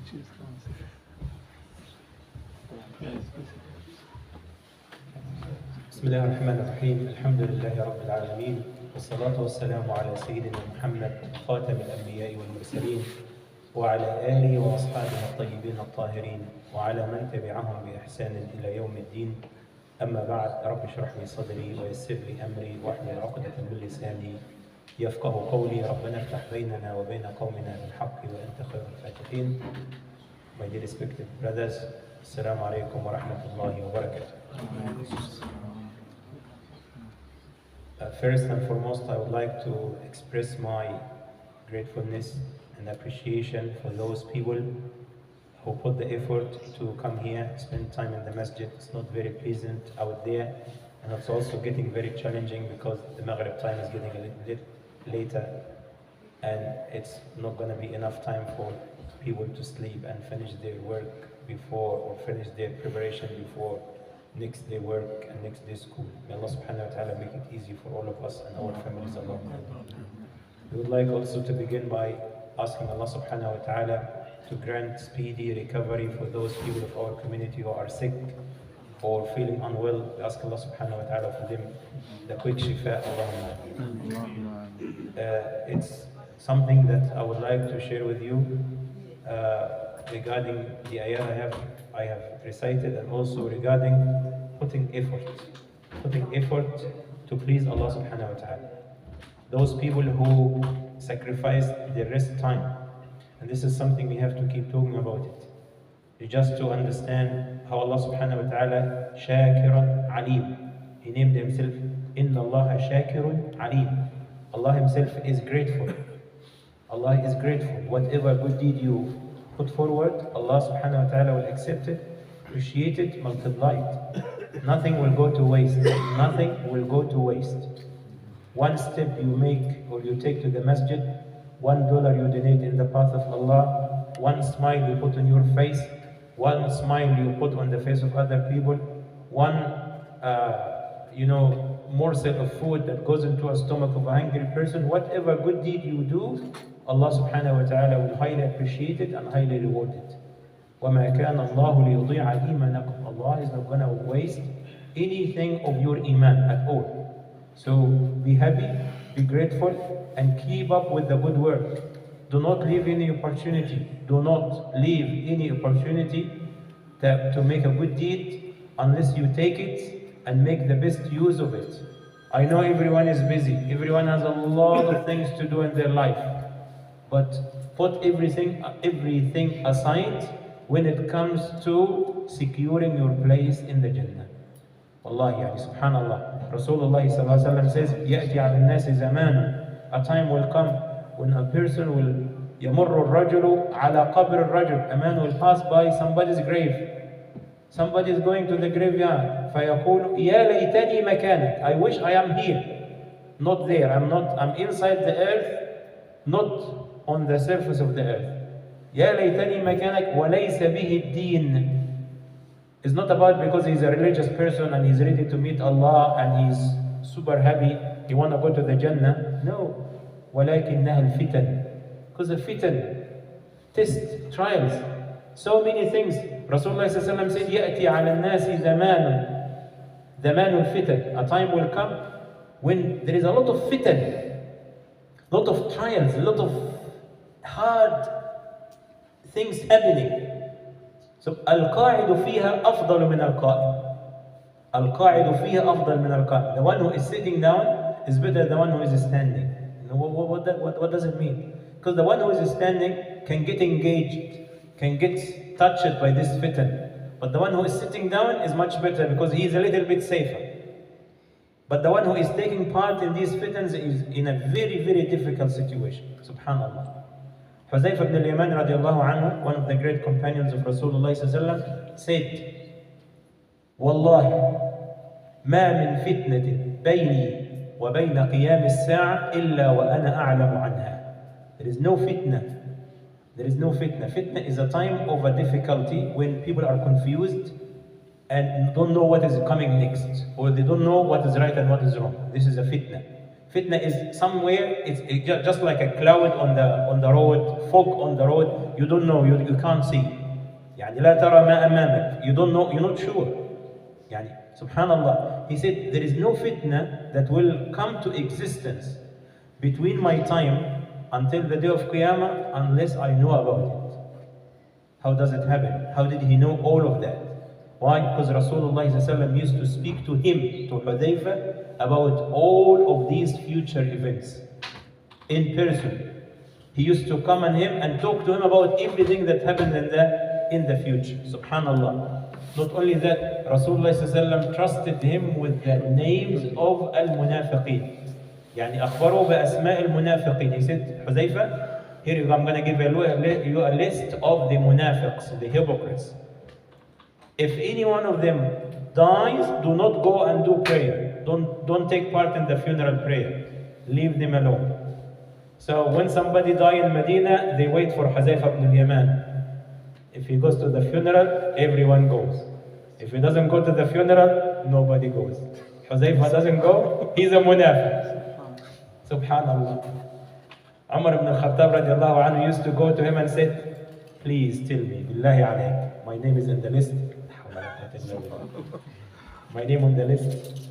بسم الله الرحمن الرحيم الحمد لله رب العالمين والصلاة والسلام على سيدنا محمد خاتم الأنبياء والمرسلين وعلى آله وأصحابه الطيبين الطاهرين وعلى من تبعهم بإحسان إلى يوم الدين. أما بعد، رب اشرح لي صدري ويسر لي أمري واحلل عقدة من لساني يفقه قولي. ربنا افتح بيننا وبين قومنا بالحق وأنت خير الفاتحين. My dear respected brothers, Assalamu alaikum wa rahmatullahi wa barakatuh. First and foremost, I would like to express my gratefulness and appreciation for those people who put the effort to come here, spend time in the masjid. It's not very pleasant out there, and it's also getting very challenging because the Maghrib time is getting a little bit later, and it's not going to be enough time for people to sleep and finish their work before, or finish their preparation before next day work and next day school. May Allah subhanahu wa ta'ala make it easy for all of us and our families. We would like also to begin by asking Allah subhanahu wa ta'ala to grant speedy recovery for those people of our community who are sick or feeling unwell. We ask Allah subhanahu wa ta'ala for them the quick shifa. It's something that I would like to share with you regarding the ayah I have recited, and also regarding putting effort to please Allah subhanahu wa ta'ala. Those people who sacrifice their rest time, and this is something we have to keep talking about it, just to understand how Allah subhanahu wa ta'ala Shakirun Alim. He named himself Inna Allah Shakirun Alim. Allah himself is grateful. Allah is grateful. Whatever good deed you put forward, Allah subhanahu wa ta'ala will accept it, appreciate it, multiply it. Nothing will go to waste. Nothing will go to waste. One step you make or you take to the masjid, $1 you donate in the path of Allah, one smile you put on your face, one smile you put on the face of other people, one morsel of food that goes into a stomach of a hungry person, whatever good deed you do, Allah subhanahu wa ta'ala will highly appreciate it and highly reward it. وَمَا كَانَ اللَّهُ لِيُضِيعَ إِيمَانَكُمْ. Allah is not going to waste anything of your iman at all. So be happy, be grateful, and keep up with the good work. Do not leave any opportunity. Do not leave any opportunity to make a good deed unless you take it and make the best use of it. I know everyone is busy. Everyone has a lot of things to do in their life. But put everything aside when it comes to securing your place in the Jannah. Wallahi, subhanallah. Rasulullah sallallahu alaihi wasallam says, يَأْتِي عَلَى النَّاسِ زَمَانٌ. A time will come when a person will يَمُرُّ الرَّجُلُ عَلَى قَبْرِ الرَّجُلِ. A man will pass by somebody's grave. Somebody is going to the graveyard. فَيَقُولُ يَا لَيْتَنِي مَكَانَكَ. I wish I am here. Not there. I'm inside the earth, not on the surface of the earth. يَا لَيْتَنِي مَكَانَكَ وَلَيْسَ بِهِ الدِّينِ. It's not about because he's a religious person and he's ready to meet Allah and he's super happy, he want to go to the Jannah. No. وَلَكِنَّهَا الْفِتَنِ. Because the fitan, test, trials, so many things. Rasulullah said, يَأْتِي عَلَى النَّاسِ زَمَانٌ الْفِتَنِ. A time will come when there is a lot of fitan, a lot of trials, a lot of hard things happening. So القاعد فيها أفضل من القائم. القاعد فيها أفضل من القائم. The one who is sitting down is better than the one who is standing. What does it mean? Because the one who is standing can get engaged, can get touched by this fitan. But the one who is sitting down is much better because he is a little bit safer. But the one who is taking part in these fitans is in a very, very difficult situation. Subhanallah. Huzayf ibn al-Yaman radiallahu anhu, one of the great companions of Rasulullah said, Wallahi, ما من فتنة بيني وبين قيام الساعة إلا وأنا أعلم عنها. There is no fitna. There is no fitna. Fitna is a time of a difficulty when people are confused and don't know what is coming next, or they don't know what is right and what is wrong. This is a fitna. Fitna is somewhere, it's just like a cloud on the road, fog on the road, you don't know, you can't see. يعني لا ترى ما أمامك. You don't know, you're not sure. يعني subhanallah, he said there is no fitna that will come to existence between my time until the day of Qiyamah unless I know about it. How does it happen? How did he know all of that? Why? Because Rasulullah used to speak to him, to Hudayfa, about all of these future events in person. He used to come on him and talk to him about everything that happened in the future. Subhanallah. Not only that, Rasulullah trusted him with the names of al-munafiqeen. يعني أخبره بأسماء المنافقين. He said, Hudayfa, here you go, I'm going to give you a list of the munafiqs, the hypocrites. If any one of them dies, do not go and do prayer. Don't take part in the funeral prayer. Leave them alone. So when somebody dies in Medina, they wait for Huzaifa ibn al-Yaman. If he goes to the funeral, everyone goes. If he doesn't go to the funeral, nobody goes. Huzaifa doesn't go, he's a munafiq. Subhanallah. Umar ibn al-Khattab radiallahu anhu used to go to him and said, please tell me, billahi alayk, my name is in the list. My name on the list.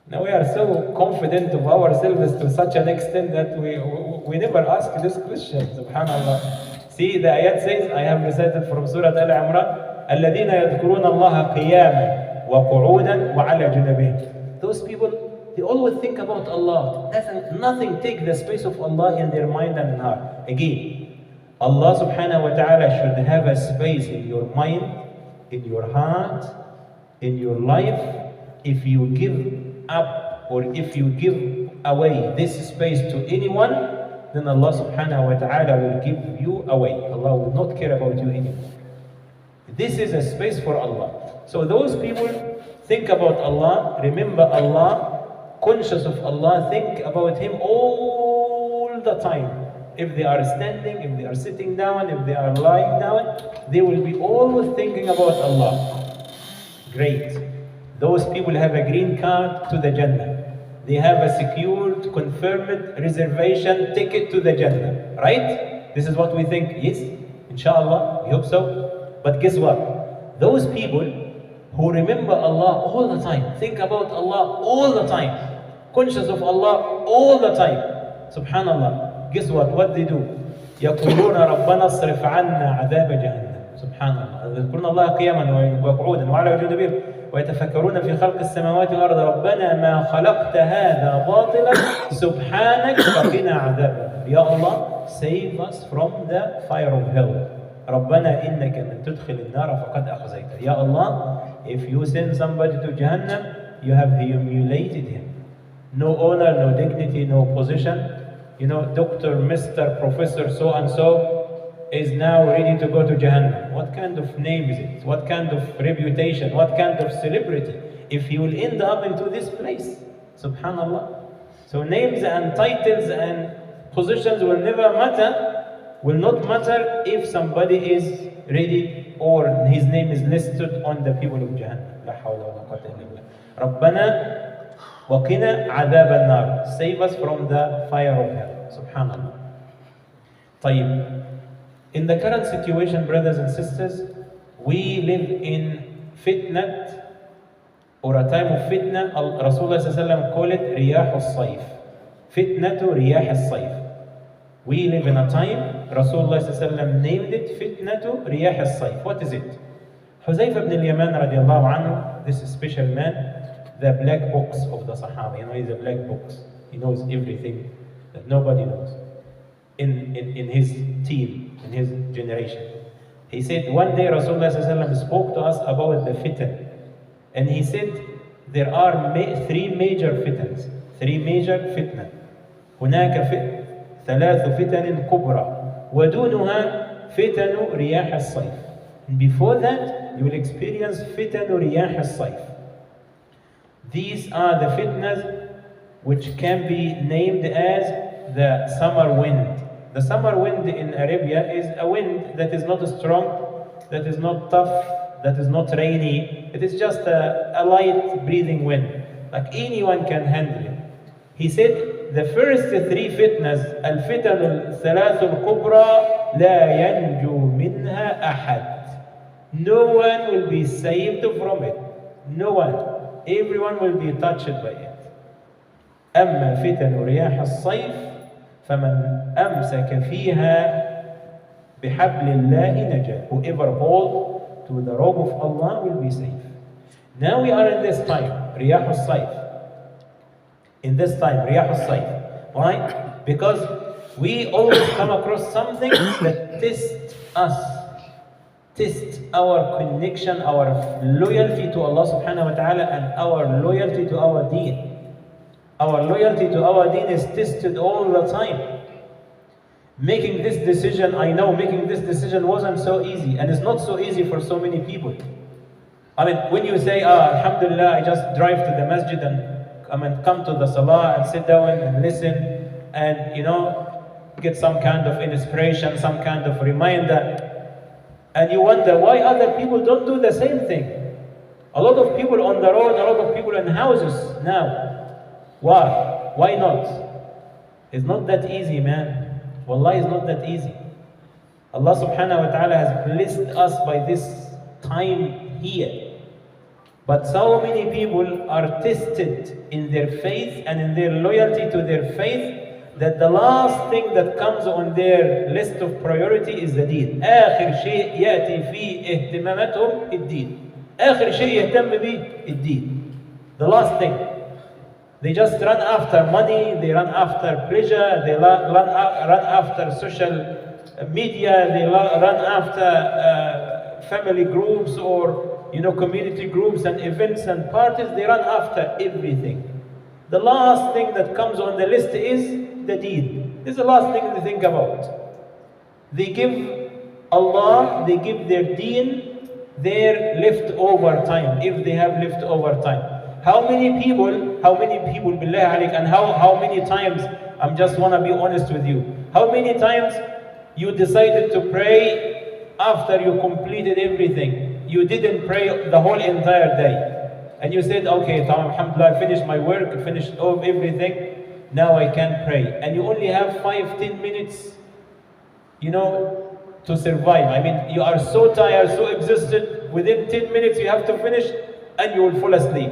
Now we are so confident of ourselves to such an extent that we never ask this question. Subhanallah. See, the ayat says, I have recited from Surah Al-Imran, الَّذِينَ يَذْكُرُونَ اللَّهَ قِيَامًا وَقُعُودًا وَعَلَى جُنُوبِهِمْ. Those people, they always think about Allah. Nothing take the space of Allah in their mind and heart. Again, Allah subhanahu wa ta'ala should have a space in your mind, in your heart, in your life. If you give up or if you give away this space to anyone, then Allah subhanahu wa ta'ala will give you away. Allah will not care about you anymore. This is a space for Allah. So those people think about Allah, remember Allah, conscious of Allah, think about Him all the time. If they are standing, if they are sitting down, if they are lying down, they will be always thinking about Allah. Great. Those people have a green card to the Jannah. They have a secured, confirmed reservation ticket to the Jannah. Right? This is what we think. Yes, inshallah, we hope so. But guess what? Those people who remember Allah all the time, think about Allah all the time, conscious of Allah all the time, subhanallah, guess what? What they do? يقولون ربنا اصرف عنا عذاب جهنم. سبحان الله. يذكرون الله قياما وقعودا وعلى جنوبهم ويتفكرون في خلق السماوات والأرض ربنا ما خلقت هذا باطلا سبحانك فقنا عذاب. Ya Allah, save us from the fire of hell. ربنا إنك من تدخل النار فقد أخزيته. Ya Allah, if you send somebody to Jahannam, you have humiliated him. No honor, no dignity, no position. You know, Dr. Mr. Professor so and so is now ready to go to Jahannam. What kind of name is it? What kind of reputation? What kind of celebrity? If he will end up into this place, subhanallah. So names and titles and positions will never matter, will not matter if somebody is ready or his name is listed on the people of Jahannam. لا حول ولا قوة إلا بالله. ربنا وقنا عذاب النار. Save us from the fire of hell. Subhanallah. طيب. In the current situation, brothers and sisters, we live in fitnat, or a time of fitna. Rasulullah called it riyah al-sayf. Fitnatu riyah al-sayf. We live in a time, Rasulullah named it fitnatu riyah al-sayf. What is it? Huzaifa ibn al-Yaman radiallahu anhu, this special man, the black box of the Sahaba. You know, he's a black box. He knows everything that nobody knows in his team, in his generation. He said, one day Rasulullah spoke to us about the fitan. And he said, there are three major fitans. Three major fitna. هناك ثلاث فتن كبرى ودونها فتن رياح الصيف. And before that, you will experience فتن رياح الصيف. These are the fitnas which can be named as the summer wind. The summer wind in Arabia is a wind that is not strong, that is not tough, that is not rainy. It is just a light breathing wind. Like anyone can handle it. He said, the first three fitnas, الفتن الثلاث الكبرى لا ينجو منها أحد. No one will be saved from it. No one. Everyone will be touched by it. أما فتن رياح الصيف فمن أمسك فيها بحبل الله نجا. Whoever hold to the robe of Allah will be safe. Now we are in this time, رياح الصيف. In this time, رياح الصيف. Why? Because we always come across something that tests us. Test our connection, our loyalty to Allah subhanahu wa ta'ala, and our loyalty to our deen. Our loyalty to our deen is tested all the time. Making this decision, I know making this decision wasn't so easy, and it's not so easy for so many people. I mean, when you say, Alhamdulillah, I just drive to the masjid and come to the salah and sit down and listen and, get some kind of inspiration, some kind of reminder. And you wonder why other people don't do the same thing. A lot of people on the road, a lot of people in houses now. Why? Why not? It's not that easy, man. Wallahi, it's not that easy. Allah subhanahu wa ta'ala has blessed us by this time here. But so many people are tested in their faith and in their loyalty to their faith, that the last thing that comes on their list of priority is the deen. آخر شيء يأتي فيه اهتماماتهم الدين. آخر شيء يهتم به الدين. The last thing. They just run after money, they run after pleasure, they run after social media, they run after family groups or community groups and events and parties. They run after everything. The last thing that comes on the list is the deen. This is the last thing they think about. They give Allah, they give their deen their leftover time, if they have leftover time. How many people, billah alik, and how many times, I just want to be honest with you, how many times you decided to pray after you completed everything? You didn't pray the whole entire day. And you said, okay, alhamdulillah, I finished my work, I finished everything, now I can pray. And you only have 5-10 minutes, to survive. I mean, you are so tired, so exhausted, within 10 minutes you have to finish and you will fall asleep.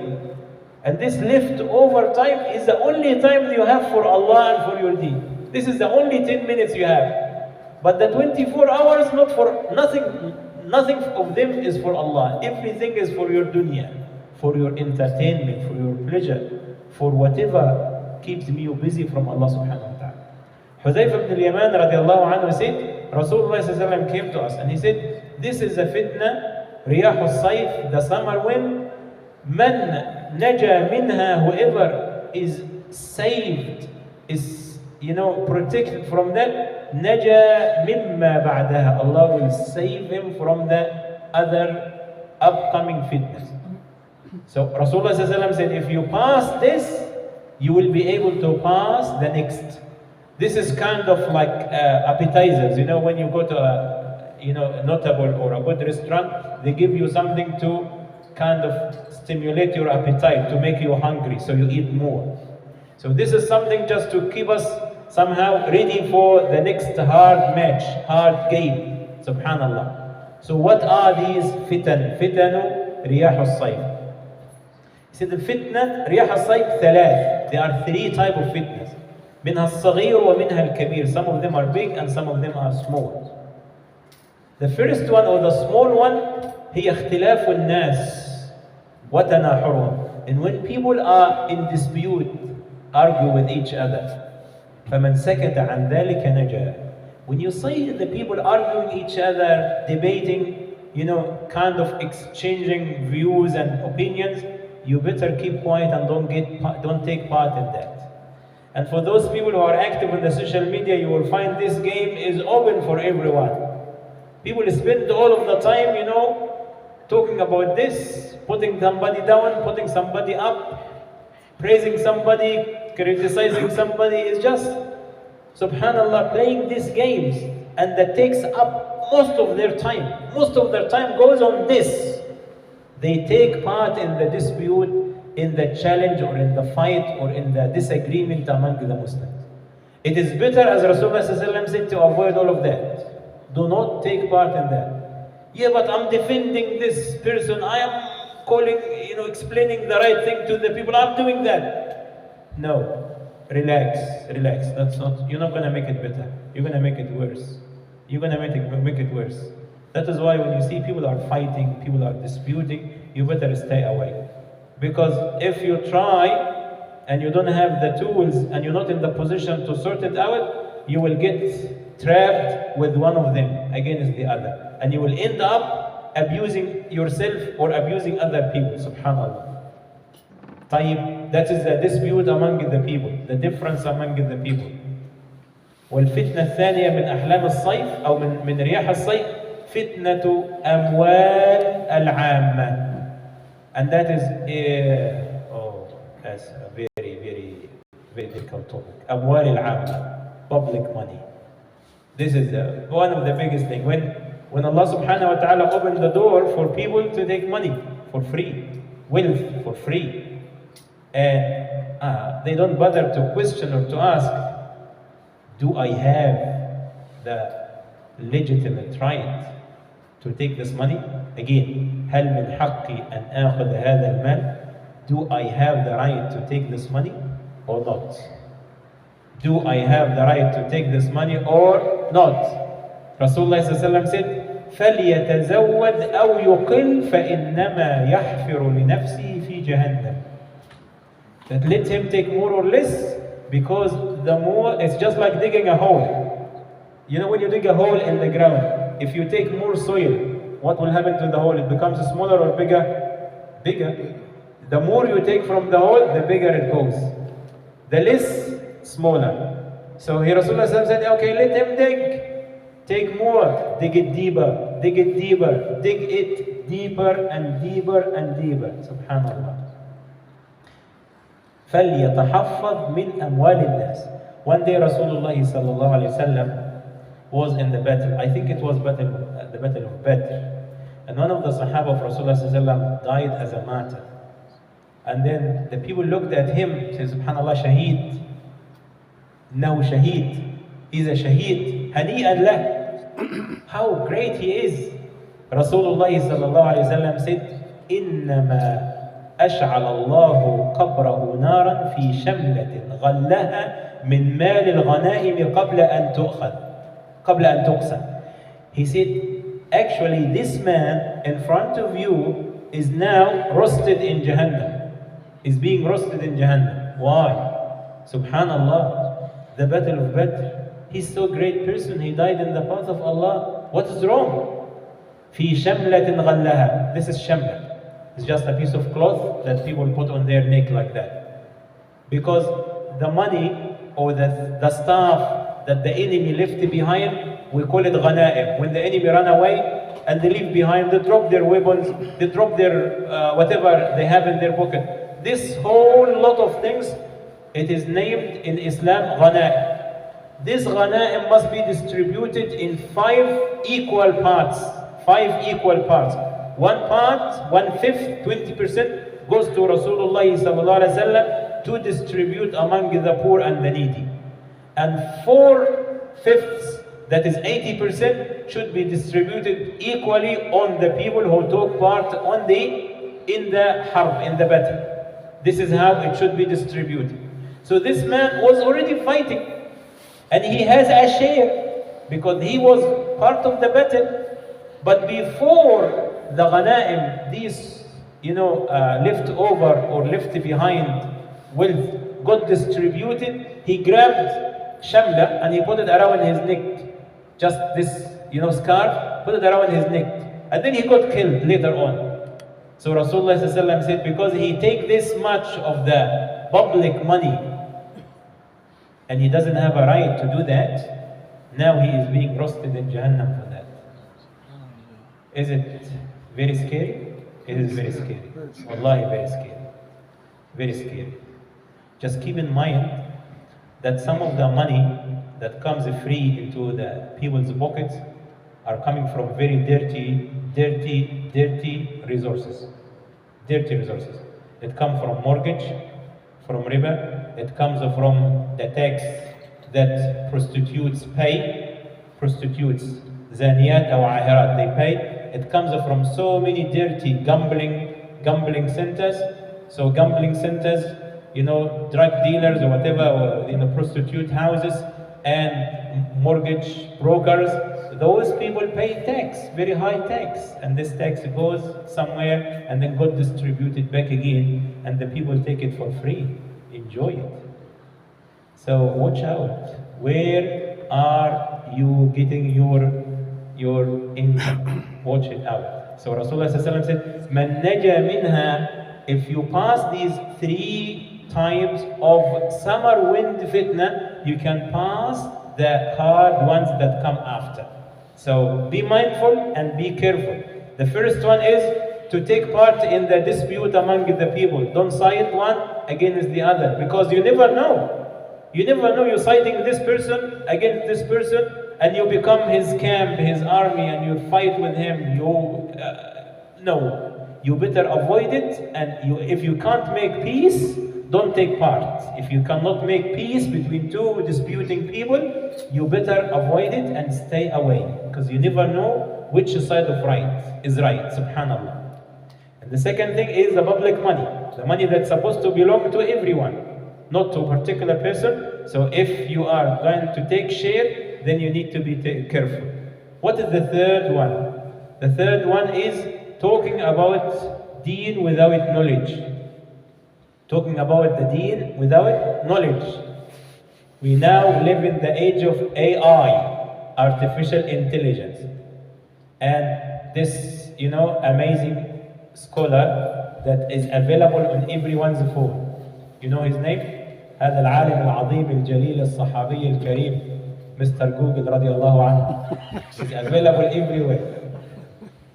And this leftover time is the only time you have for Allah and for your deen. This is the only 10 minutes you have. But the 24 hours, not for nothing of them is for Allah. Everything is for your dunya, for your entertainment, for your pleasure, for whatever keeps you busy from Allah subhanahu wa ta'ala. Hudayfa ibn al-Yaman radiallahu anhu said, Rasulullah sallallahu alayhi wa sallam came to us and he said, this is a fitna, riyah al-sayf, the summer wind, man naja minha, whoever is saved, is protected from that, naja mimma ba'daha, Allah will save him from the other upcoming fitness. So Rasulullah sallallahu alayhi wa sallam said, if you pass this, you will be able to pass the next. This is kind of like appetizers. When you go to a notable or a good restaurant, they give you something to kind of stimulate your appetite, to make you hungry, so you eat more. So this is something just to keep us somehow ready for the next hard match, hard game. Subhanallah. So what are these fitan? Fitanu riyah al-sayf. He said the fitna riyah al-sayf thalath. There are three types of fitnas. منها الصغير ومنها الكبير. Some of them are big and some of them are small. The first one, or the small one, هي اختلاف الناس وتناحرهم. And when people are in dispute, argue with each other, فمن سكت عن ذلك نجا. When you see the people arguing each other, debating, kind of exchanging views and opinions, you better keep quiet and don't take part in that. And for those people who are active on the social media, you will find this game is open for everyone. People spend all of the time, talking about this, putting somebody down, putting somebody up, praising somebody, criticizing somebody. Is just, subhanallah, playing these games. And that takes up most of their time. Most of their time goes on this. They take part in the dispute, in the challenge or in the fight or in the disagreement among the Muslims. It is better, as Rasulullah said, to avoid all of that. Do not take part in that. Yeah, but I'm defending this person. I am calling, explaining the right thing to the people. I'm doing that. No. Relax. That's not. You're not gonna make it better. You're gonna make it worse. You're gonna make it worse. That is why when you see people are fighting, people are disputing, you better stay away. Because if you try and you don't have the tools and you're not in the position to sort it out, you will get trapped with one of them against the other. And you will end up abusing yourself or abusing other people. Subhanallah. طيب, that is the dispute among the people, the difference among the people. والفتنة الثانية من أحلام الصيف أو من رياح الصيف فتنة أموال العامة. And that is that's a very difficult topic. أموال العامة, public money. This is one of the biggest things. When Allah subhanahu wa ta'ala opened the door for people to take money for free, wealth for free, and they don't bother to question or to ask, do I have the legitimate right to take this money? Again, هل من حقي أن آخذ هذا المال? Do I have the right to take this money or not? Do I have the right to take this money or not? Rasulullah said, فَلْيَتَزَوَّدْ أَوْ يُقِلْ فَإِنَّمَا يَحْفِرُ لِنَفْسِهِ فِي جَهَنَّمٍ. That let him take more or less, because the more, it's just like digging a hole. You know when you dig a hole in the ground, if you take more soil, what will happen to the hole? It becomes smaller or bigger? Bigger. The more you take from the hole, the bigger it goes. The less, smaller. So here Rasulullah said, okay, let him dig. Take more, dig it deeper, dig it deeper, dig it deeper and deeper and deeper. Subhanallah. فَلْيَتَحَفَّظْ مِنْ أَمْوَالِ النَّاسِ. One day Rasulullah sallallahu alayhi wasallam was in the battle. I think it was the battle of Badr. And one of the Sahaba of Rasulullah sallallahu died as a martyr. And then the people looked at him, said, Subhanallah, Shaheed. No, Shaheed. He's a Shaheed. Hani'an lah. How great he is. Rasulullah sallallahu alayhi wasallam said, إِنَّمَا أشعل الله قبره نارا في شملة غلها من مال الغنائم قبل أن تقسم. He said, actually this man in front of you is now roasted in Jahannam. Is being roasted in Jahannam. Why? Subhanallah. The battle of Badr. He's so great person. He died in the path of Allah. What is wrong? في شملة غلها. This is shamla. It's just a piece of cloth that people put on their neck like that. Because the money or the stuff that the enemy left behind, we call it ghanaim. When the enemy run away and they leave behind, they drop their weapons, they drop their whatever they have in their pocket. This whole lot of things, it is named in Islam ghanaim. This ghanaim must be distributed in 5 equal parts. 5 equal parts. One part, 1/5, 20% goes to Rasulullah sallallahu alaihi wasallam to distribute among the poor and the needy. And 4/5, that is 80%, should be distributed equally on the people who took part in the harb, in the battle. This is how it should be distributed. So this man was already fighting, and he has a share because he was part of the battle. But before the ghanaim, these, left over or left behind wealth got distributed, he grabbed shamla and he put it around his neck. Just this, scarf, put it around his neck. And then he got killed later on. So Rasulullah said, because he take this much of the public money and he doesn't have a right to do that, now he is being roasted in Jahannam for that. Is it very scary? It is very scary. Wallahi, very scary. Very scary. Just keep in mind that some of the money that comes free into the people's pockets are coming from very dirty resources. Dirty resources. It comes from mortgage, from riba. It comes from the tax that prostitutes pay. Prostitutes, zaniyat or ahirat, they pay. It comes from so many dirty gambling centers. So gambling centers, drug dealers or whatever, or, prostitute houses and mortgage brokers. Those people pay tax, very high tax, and this tax goes somewhere and then got distributed back again, and the people take it for free, enjoy it. So watch out. Where are you getting your income? Watch it out. So Rasulullah said, "Man naja minha." If you pass these 3 types of summer wind fitna, you can pass the hard ones that come after. So be mindful and be careful. The first one is to take part in the dispute among the people. Don't side one against the other, because you never know. You never know, you're siding this person against this person, and you become his camp, his army, and you fight with him. No. You better avoid it, and if you can't make peace, don't take part. If you cannot make peace between 2 disputing people, you better avoid it and stay away, because you never know which side of right is right, subhanallah. And the second thing is the public money, the money that's supposed to belong to everyone, not to a particular person. So if you are going to take share, then you need to be careful. What is the third one? The third one is talking about deen without knowledge. Talking about the deen without knowledge. We now live in the age of AI, artificial intelligence. And this, amazing scholar that is available on everyone's phone. You know his name? هذا العالم العظيم الجليل الصحابي الكريم Mr. Google رضي الله عنه. He's available everywhere.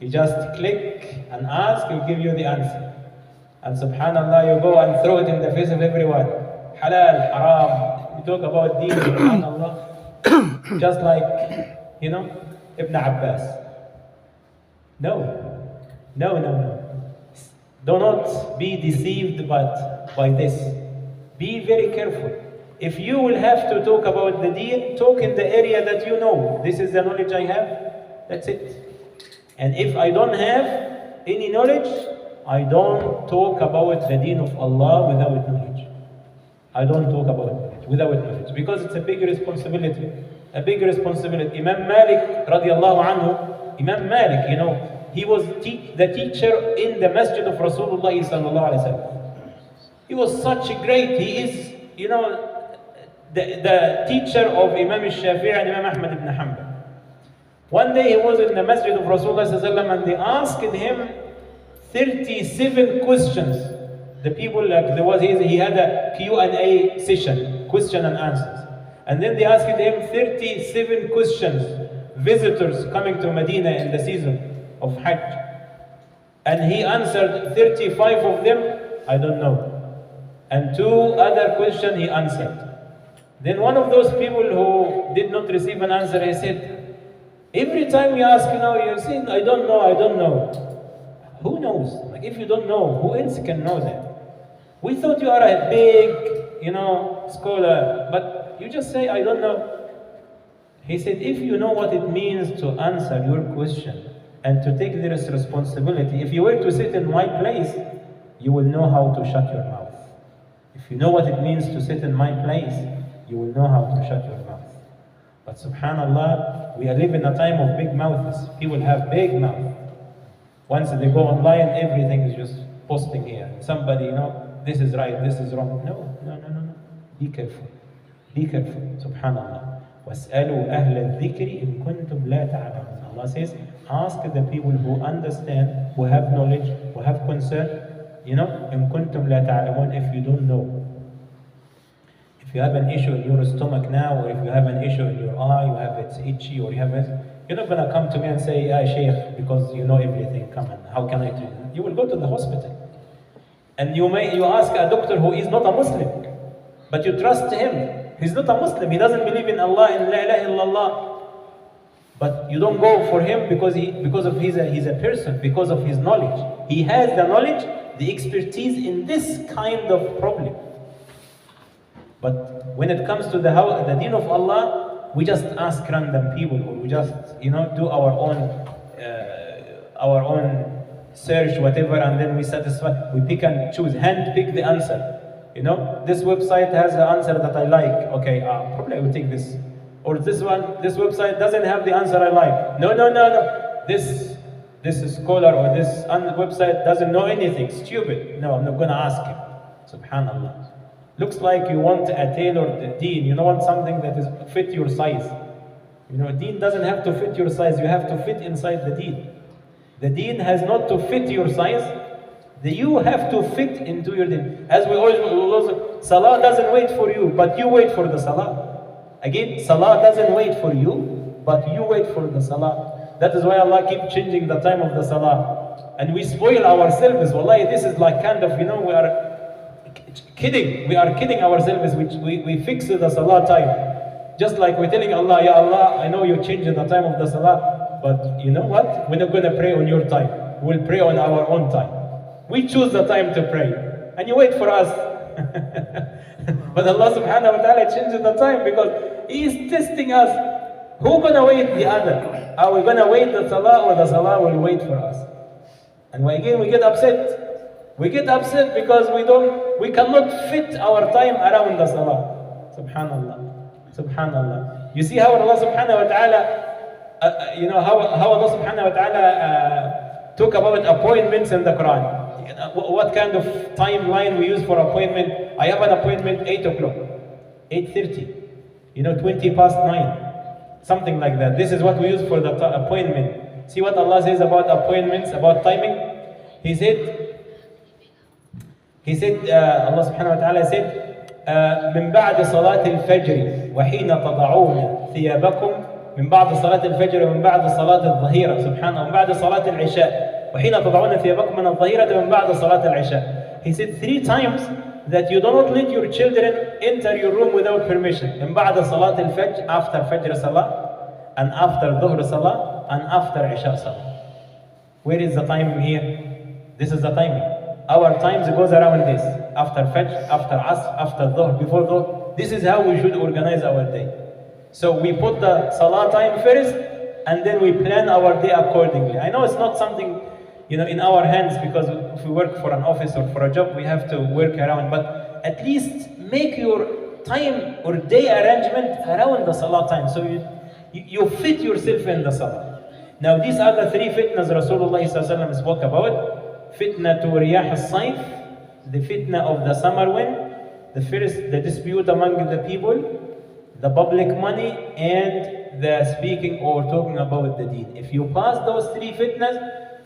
You just click and ask, he'll give you the answer. And subhanallah, you go and throw it in the face of everyone. Halal, haram. You talk about deen, subhanallah. Just like, Ibn Abbas. No. Do not be deceived by this. Be very careful. If you will have to talk about the deen, talk in the area that you know. This is the knowledge I have. That's it. And if I don't have any knowledge, I don't talk about the deen of Allah without knowledge. I don't talk about it without knowledge, because it's a big responsibility. A big responsibility. Imam Malik radiallahu anhu, Imam Malik, he was the teacher in the masjid of Rasulullah sallallahu alaihi wasallam. He was such a great, he is, the teacher of Imam al-Shafi'i and Imam Ahmad ibn Hanbal. One day he was in the masjid of Rasulullah sallallahu alaihi wasallam, and they asked him 37 questions. The people, he had a Q&A session, question and answers. And then they asked him 37 questions, visitors coming to Medina in the season of Hajj. And he answered 35 of them, I don't know. And 2 other questions he answered. Then one of those people who did not receive an answer, he said, every time we ask, you say, I don't know. Who knows? Like, if you don't know, who else can know that? We thought you are a big, scholar, but you just say, I don't know. He said, if you know what it means to answer your question and to take this responsibility, if you were to sit in my place, you will know how to shut your mouth. If you know what it means to sit in my place, you will know how to shut your mouth. But subhanallah, we live in a time of big mouths. People have big mouths. Once they go online, everything is just posting here. Somebody, this is right, this is wrong. No. Be careful. Be careful. Subhanallah. وَاسْأَلُوا أَهْلَ الذِّكْرِ إِن كُنْتُمْ لَا تَعْلَمُونَ. Allah says, ask the people who understand, who have knowledge, who have concern, إِن كُنْتُمْ لَا تَعْلَمُونَ, if you don't know. If you have an issue in your stomach now, or if you have an issue in your eye, you have it's itchy, or you have it, you're not going to come to me and say, Shaykh, because you know everything, come on, how can I do it? You will go to the hospital. And you ask a doctor who is not a Muslim, but you trust him. He's not a Muslim, he doesn't believe in Allah, in La ilaha illallah. But you don't go for him because he's a person, because of his knowledge. He has the knowledge, the expertise in this kind of problem. But when it comes to the deen of Allah, we just ask random people, or we just do our own search, whatever, and then we satisfy. We pick and choose, hand pick the answer. This website has the answer that I like. Okay, probably I will take this. Or this website doesn't have the answer I like. No. This scholar or this website doesn't know anything. Stupid. No, I'm not gonna ask him. Subhanallah. Looks like you want a tailored deen. You don't want something that is fit your size. Deen doesn't have to fit your size. You have to fit inside the deen. The deen has not to fit your size. You have to fit into your deen. As we always, salah doesn't wait for you, but you wait for the salah. Again, salah doesn't wait for you, but you wait for the salah. That is why Allah keeps changing the time of the salah. And we spoil ourselves. Wallahi, this is like kind of, we are kidding. We are kidding ourselves. We fix the salah time. Just like we're telling Allah, Ya Allah, I know you changed the time of the salah, but you know what? We're not going to pray on your time. We'll pray on our own time. We choose the time to pray. And you wait for us. But Allah subhanahu wa ta'ala changes the time because He is testing us. Who's going to wait the other? Are we going to wait the salah, or the salah will wait for us? And again we get upset. We get upset because we cannot fit our time around the salah. Subhanallah. You see how Allah subhanahu wa ta'ala, how Allah subhanahu wa ta'ala talk about appointments in the Quran. What kind of timeline we use for appointment? I have an appointment 8 o'clock, 8:30, 20 past 9, something like that. This is what we use for the appointment. See what Allah says about appointments, about timing? He said, Allah subhanahu wa ta'ala said, من بعد صلاة الفجر وحين تضعون ثيابكم من بعد صلاة الفجر ومن بعد صلاة الظهيرة سبحانه ومن بعد صلاة العشاء وحين تضعون ثيابكم من الظهيرة ومن بعد صلاة العشاء. He said 3 times that you do not let your children enter your room without permission. من بعد صلاة الفجر, after Fajr Salah, and after Dhuhr Salah, and after Isha Salah. Where is the time here? This is the timing. Our times goes around this. After Fajr, after Asr, after Dhuhr, before Dhuhr. This is how we should organize our day. So we put the Salah time first, and then we plan our day accordingly. I know it's not something in our hands, because if we work for an office or for a job, we have to work around. But at least make your time or day arrangement around the Salah time, so you fit yourself in the Salah. Now these are the 3 fitnas Rasulullah spoke about. Fitna to riyah al-sayf, the fitna of the summer wind, the first, the dispute among the people, the public money, and the speaking or talking about the deen. If you pass those 3 fitnas,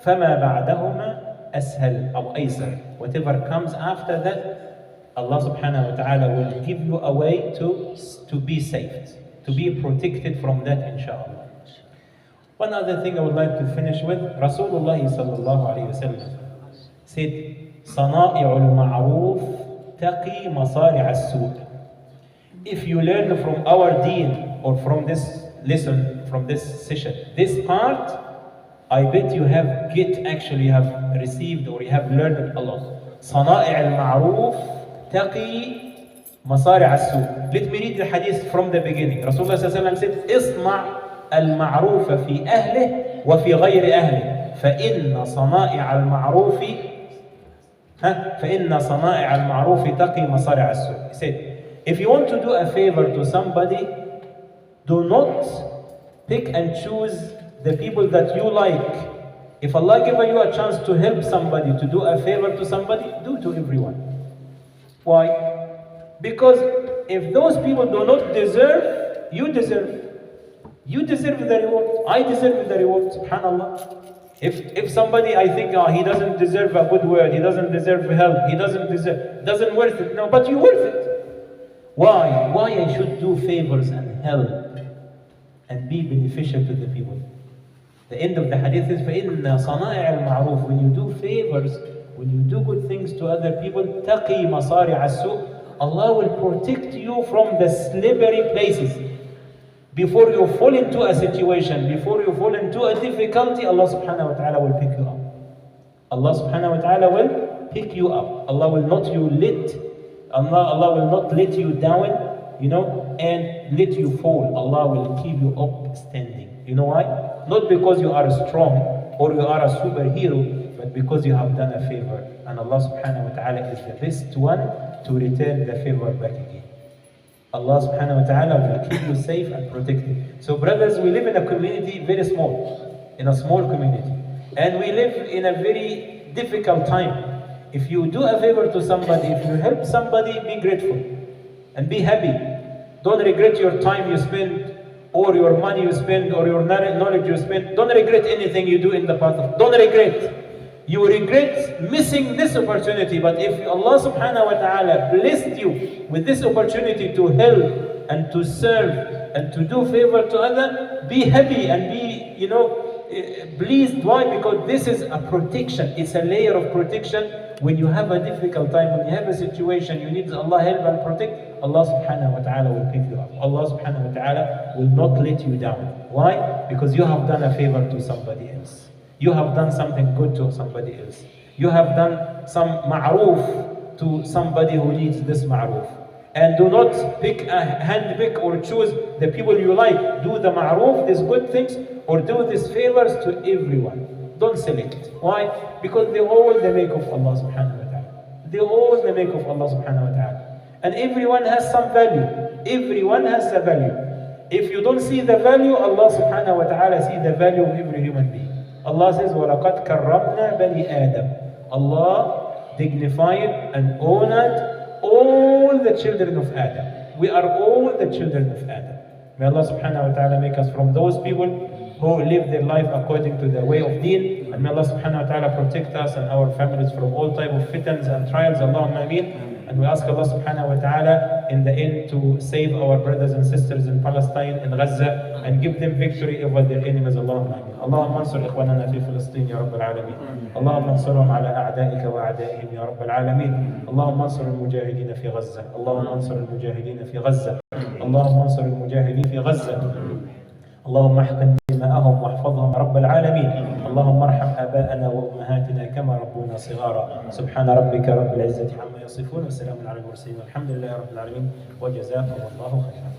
فَمَا بَعْدَهُمَا أَسْهَلْ أَوْ أَيْسَرْ. Whatever comes after that, Allah subhanahu wa ta'ala will give you a way to be saved, to be protected from that, inshaAllah. One other thing I would like to finish with, Rasulullah sallallahu alayhi wa sallam said, صَنَائِعُ الْمَعْرُوفِ تَقِي مَصَارِعَ السُّوءِ. If you learn from our deen, or from this lesson, from this session, this part, I bet you have received, or you have learned a lot. صَنَائِعُ الْمَعْرُوفِ تَقِي مَصَارِعَ السُّوءِ. Let me read the hadith from the beginning. Rasulullah sallallahu alayhi wa sallam said, اصنع المعروف في أهله وفي غير أهله فإن صنائع المعروف تقي مصارع السوء. He said, if you want to do a favor to somebody, do not pick and choose the people that you like. If Allah gives you a chance to help somebody, to do a favor to somebody, do to everyone. Why? Because if those people do not deserve, you deserve. You deserve the reward. I deserve the reward. Subhanallah. If somebody, I think, he doesn't deserve a good word, he doesn't deserve help, he doesn't worth it. No, but you worth it. Why? Why I should do favors and help and be beneficial to the people? The end of the hadith is فَإِنَّ صَنَائِعَ الْمَعْرُوفِ. When you do favors, when you do good things to other people, تَقِي مَصَارِعَ السُّوءِ. Allah will protect you from the slippery places. Before you fall into a situation, before you fall into a difficulty, Allah subhanahu wa ta'ala will pick you up. Allah subhanahu wa ta'ala will pick you up. Allah will not Allah will not let you down, and let you fall. Allah will keep you up standing. You know why? Not because you are strong or you are a superhero, but because you have done a favor. And Allah subhanahu wa ta'ala is the best one to return the favor back again. Allah subhanahu wa ta'ala will keep you safe and protected. So brothers, we live in a community very small, in a small community. And we live in a very difficult time. If you do a favor to somebody, if you help somebody, be grateful and be happy. Don't regret your time you spend, or your money you spend, or your knowledge you spend. Don't regret anything you do in the path of. Don't regret. You regret missing this opportunity. But if Allah subhanahu wa ta'ala blessed you with this opportunity to help and to serve and to do favor to others, be happy and be, pleased. Why? Because this is a protection. It's a layer of protection. When you have a difficult time, when you have a situation, you need Allah help and protect, Allah subhanahu wa ta'ala will pick you up. Allah subhanahu wa ta'ala will not let you down. Why? Because you have done a favor to somebody else. You have done something good to somebody else. You have done some ma'roof to somebody who needs this ma'roof. And do not handpick or choose the people you like. Do the ma'roof, these good things, or do these favors to everyone. Don't select. Why? Because they all the make of Allah subhanahu wa ta'ala. They all the make of Allah subhanahu wa ta'ala. And everyone has some value. Everyone has a value. If you don't see the value, Allah subhanahu wa ta'ala see the value of every human being. Allah says, وَلَقَدْ كَرَّمْنَا بَنِي آدَمَ. Allah dignified and honored all the children of Adam. We are all the children of Adam. May Allah subhanahu wa ta'ala make us from those people who live their life according to the way of deen. And may Allah subhanahu wa ta'ala protect us and our families from all type of fitans and trials. Allahumma ameen. And we ask Allah subhanahu wa ta'ala in the end to save our brothers and sisters in Palestine, in Gaza, and give them victory over their enemies. Allahumma ameen. اللهم انصر إخواننا في فلسطين يا رب العالمين. اللهم انصرهم على أعدائك وأعدائهم يا رب العالمين. اللهم انصر المجاهدين في غزة. اللهم انصر المجاهدين في غزة. اللهم انصر المجاهدين في غزة. اللهم احقن دماءهم واحفظهم يا رب العالمين. اللهم ارحم آباءنا وأمهاتنا كما ربونا صغارا. سبحان ربك رب العزة عما يصفون وسلام على المرسلين والحمد لله رب العالمين وجزاكم الله خيرا.